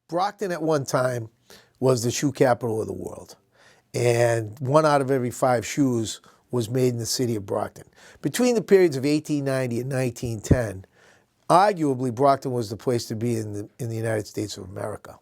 Brockton at one time was the shoe capital of the world, and 1 out of every 5 shoes was made in the city of Brockton. Between the periods of 1890 and 1910, arguably Brockton was the place to be in the United States of America.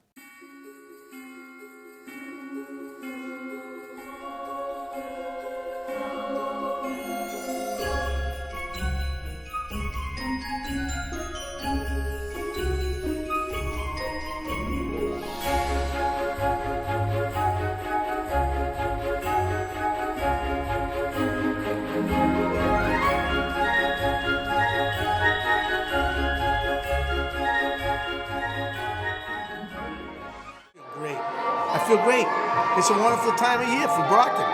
I feel great. It's a wonderful time of year for Brockton.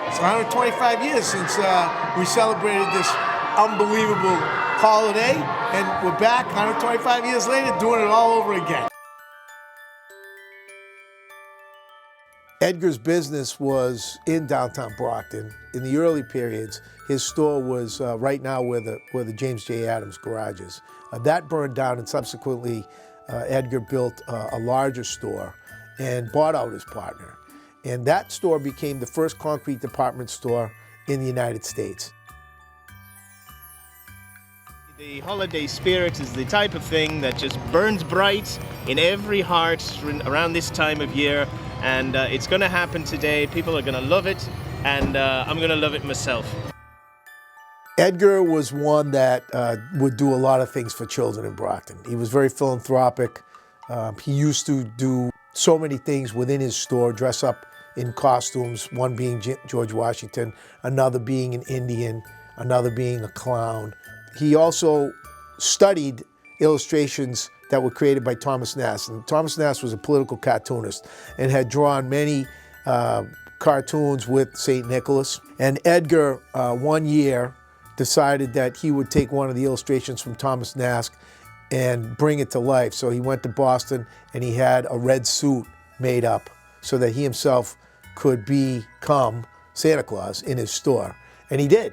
It's 125 years since we celebrated this unbelievable holiday, and we're back 125 years later doing it all over again. Edgar's business was in downtown Brockton. In the early periods, his store was right now where the James J. Adams garage is. That burned down, and subsequently Edgar built a larger store and bought out his partner. And that store became the first concrete department store in the United States. The holiday spirit is the type of thing that just burns bright in every heart around this time of year, and it's going to happen today. People are going to love it, and I'm going to love it myself. Edgar was one that would do a lot of things for children in Brockton. He was very philanthropic. He used to do so many things within his store, dress up in costumes, one being George Washington, another being an Indian, another being a clown. He also studied illustrations that were created by Thomas Nast. And Thomas Nast was a political cartoonist and had drawn many cartoons with St. Nicholas. And Edgar, one year, decided that he would take one of the illustrations from Thomas Nast and bring it to life. So he went to Boston and he had a red suit made up so that he himself could become Santa Claus in his store. And he did.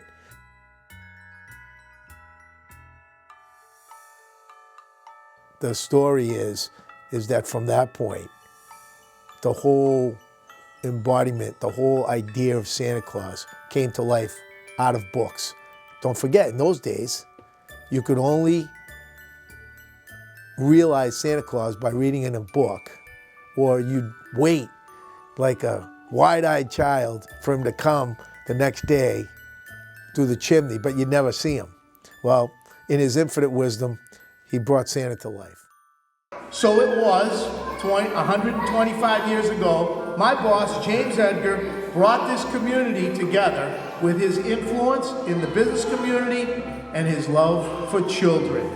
The story is that from that point, the whole embodiment, the whole idea of Santa Claus came to life out of books. Don't forget, in those days, you could only realize Santa Claus by reading in a book, or you'd wait like a wide-eyed child for him to come the next day through the chimney, but you'd never see him. Well, in his infinite wisdom, he brought Santa to life. So it was 125 years ago, my boss, James Edgar, brought this community together with his influence in the business community and his love for children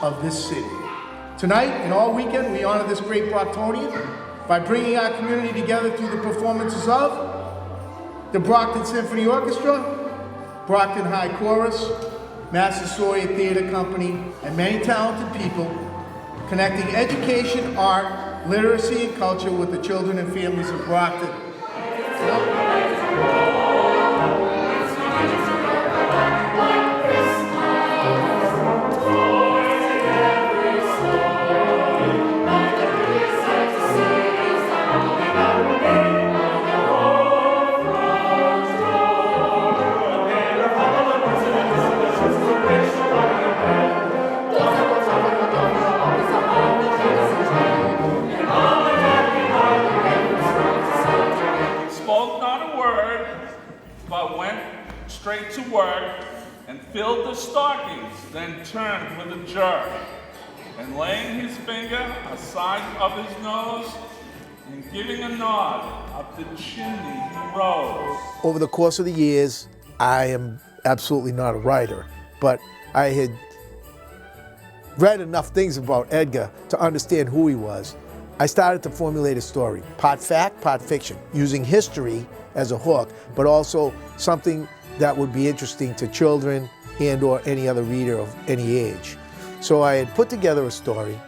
of this city. Tonight and all weekend, we honor this great Brocktonian by bringing our community together through the performances of the Brockton Symphony Orchestra, Brockton High Chorus, Massasoit Theater Company, and many talented people connecting education, art, literacy, and culture with the children and families of Brockton. But went straight to work and filled the stockings, then turned with a jerk, and laying his finger aside of his nose, and giving a nod up the chimney he rose. Over the course of the years, I am absolutely not a writer, but I had read enough things about Edgar to understand who he was. I started to formulate a story, part fact, part fiction, using history as a hook, but also something that would be interesting to children and or any other reader of any age. So I had put together a story,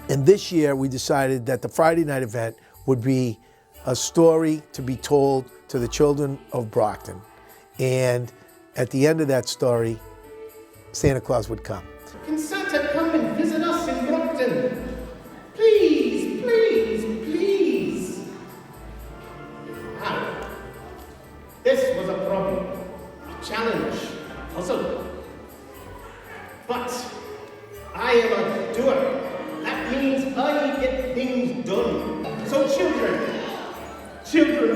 and this year we decided that the Friday night event would be a story to be told to the children of Brockton. And at the end of that story, Santa Claus would come. Can Santa come and visit us in Brockton? Please, please. a problem, a challenge, a puzzle. But I am a doer. That means I get things done. So children,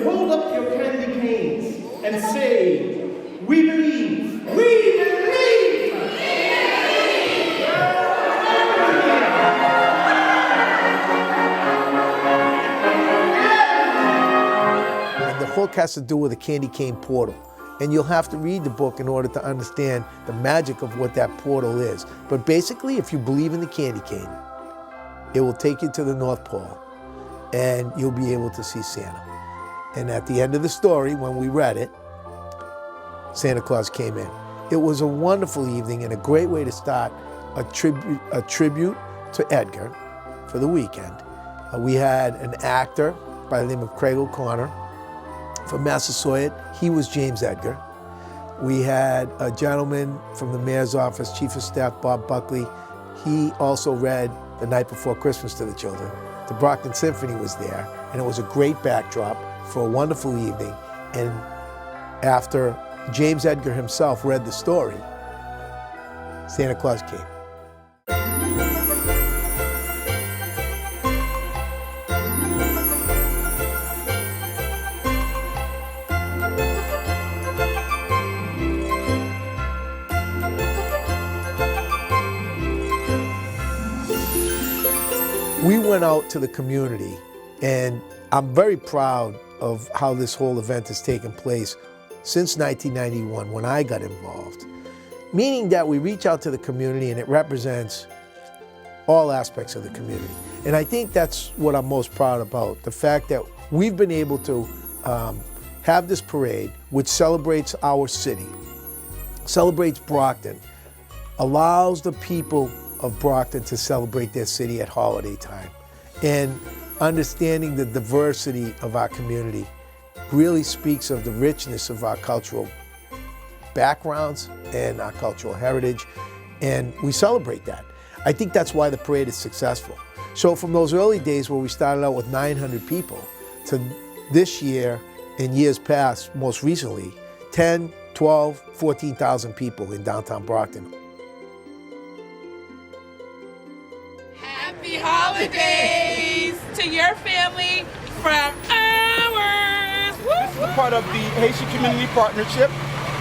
hold up your candy canes and say, we believe, we believe! And the book has to do with a candy cane portal. And you'll have to read the book in order to understand the magic of what that portal is. But basically, if you believe in the candy cane, it will take you to the North Pole and you'll be able to see Santa. And at the end of the story, when we read it, Santa Claus came in. It was a wonderful evening and a great way to start a tribute to Edgar for the weekend. We had an actor by the name of Craig O'Connor from Massasoit. He was James Edgar. We had a gentleman from the mayor's office, Chief of Staff Bob Buckley. He also read The Night Before Christmas to the children. The Brockton Symphony was there, and it was a great backdrop for a wonderful evening. And after James Edgar himself read the story, Santa Claus came. We went out to the community, and I'm very proud of how this whole event has taken place since 1991 when I got involved. Meaning that we reach out to the community and it represents all aspects of the community. And I think that's what I'm most proud about, the fact that we've been able to have this parade which celebrates our city, celebrates Brockton, allows the people of Brockton to celebrate their city at holiday time. And understanding the diversity of our community really speaks of the richness of our cultural backgrounds and our cultural heritage, and we celebrate that. I think that's why the parade is successful. So from those early days where we started out with 900 people to this year and years past, most recently, 10, 12, 14,000 people in downtown Brockton. Happy holidays to your family from ours. This is part of the Haitian Community Partnership,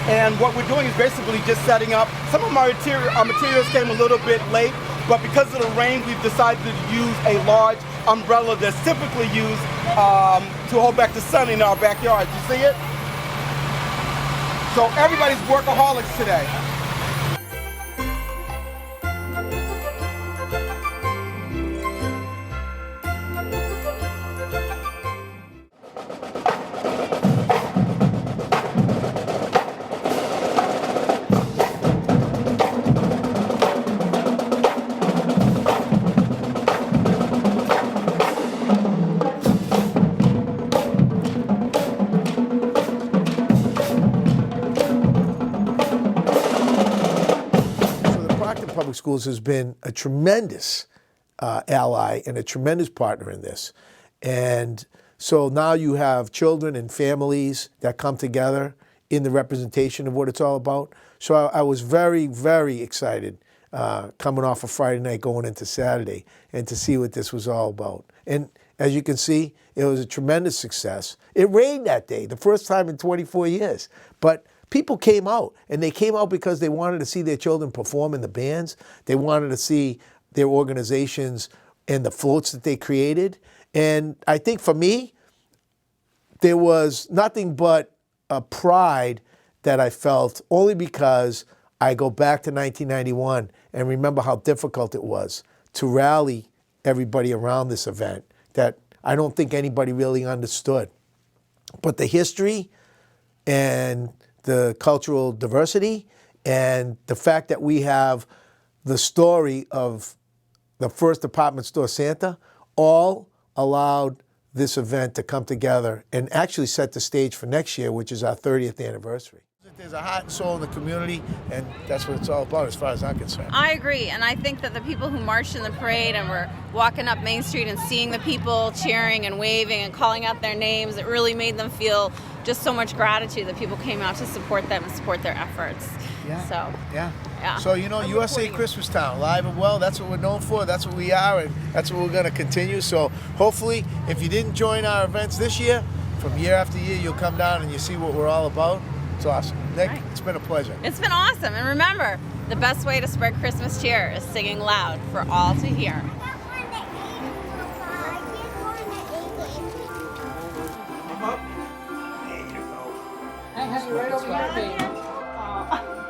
and what we're doing is basically just setting up. Some of our materials came a little bit late, but because of the rain, we've decided to use a large umbrella that's typically used to hold back the sun in our backyard. You see it? So everybody's workaholics today. Public Schools has been a tremendous ally and a tremendous partner in this. And so now you have children and families that come together in the representation of what it's all about. So I was very, very excited coming off of Friday night going into Saturday and to see what this was all about. And as you can see, it was a tremendous success. It rained that day, the first time in 24 years. But people came out, and they came out because they wanted to see their children perform in the bands. They wanted to see their organizations and the floats that they created. And I think for me, there was nothing but a pride that I felt, only because I go back to 1991 and remember how difficult it was to rally everybody around this event that I don't think anybody really understood. But the history and the cultural diversity and the fact that we have the story of the first department store Santa all allowed this event to come together and actually set the stage for next year, which is our 30th anniversary. There's a heart and soul in the community, and that's what it's all about as far as I'm concerned. I agree, and I think that the people who marched in the parade and were walking up Main Street and seeing the people cheering and waving and calling out their names, it really made them feel just so much gratitude that people came out to support them and support their efforts. Yeah. So Yeah. Yeah. So, you know, USA Christmas Town, live and well, that's what we're known for, that's what we are, and that's what we're going to continue. So hopefully, if you didn't join our events this year, from year after year, you'll come down and you see what we're all about. It's awesome. Nick, Right. it's been a pleasure. It's been awesome. And remember, the best way to spread Christmas cheer is singing loud for all to hear. Hey, have you right over here, baby.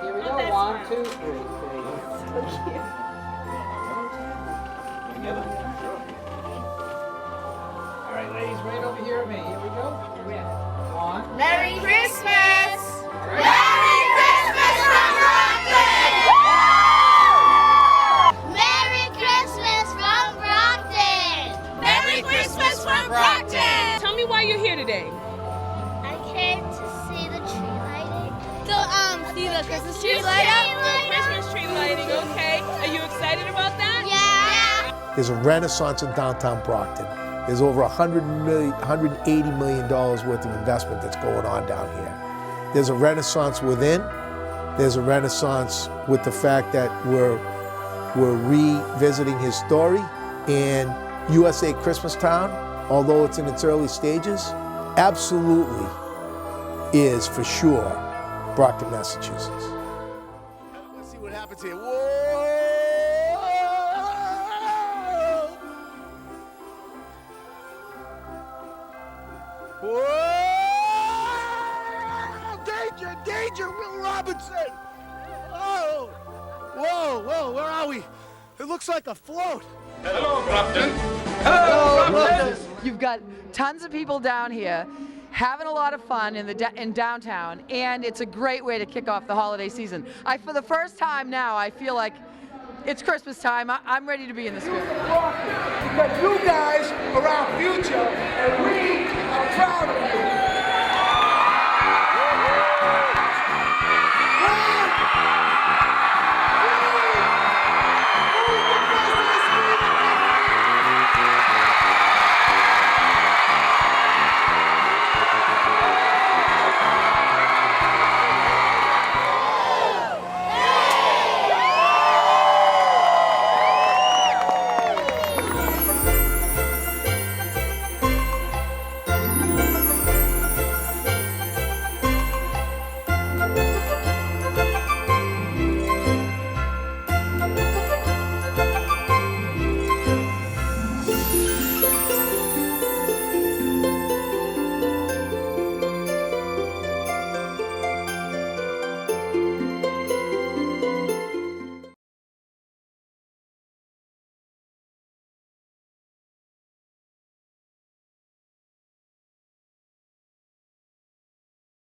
Here we go. 1, 2, 3. All right, ladies, right over here, me. Here we go. One. Merry Christmas! Merry Christmas from Brockton! Merry Christmas from Brockton! Merry Christmas from Brockton! Tell me why you're here today. I came to see the tree lighting. See the Christmas tree light up? The Christmas tree lighting, okay. Are you excited about that? Yeah! There's a renaissance in downtown Brockton. There's over $180 million worth of investment that's going on down here. There's a renaissance within. There's a renaissance with the fact that we're revisiting his story. And USA Christmas Town, although it's in its early stages, absolutely is for sure Brockton, Massachusetts. Let's see what happens here. Whoa! Whoa! Danger! Danger! Will Robinson! Oh! Whoa! Whoa! Where are we? It looks like a float. Hello, Brockton. You've got tons of people down here having a lot of fun in downtown, and it's a great way to kick off the holiday season. For the first time now, I feel like it's Christmas time. I'm ready to be in the spirit. Because you guys are our future, and we are proud of you.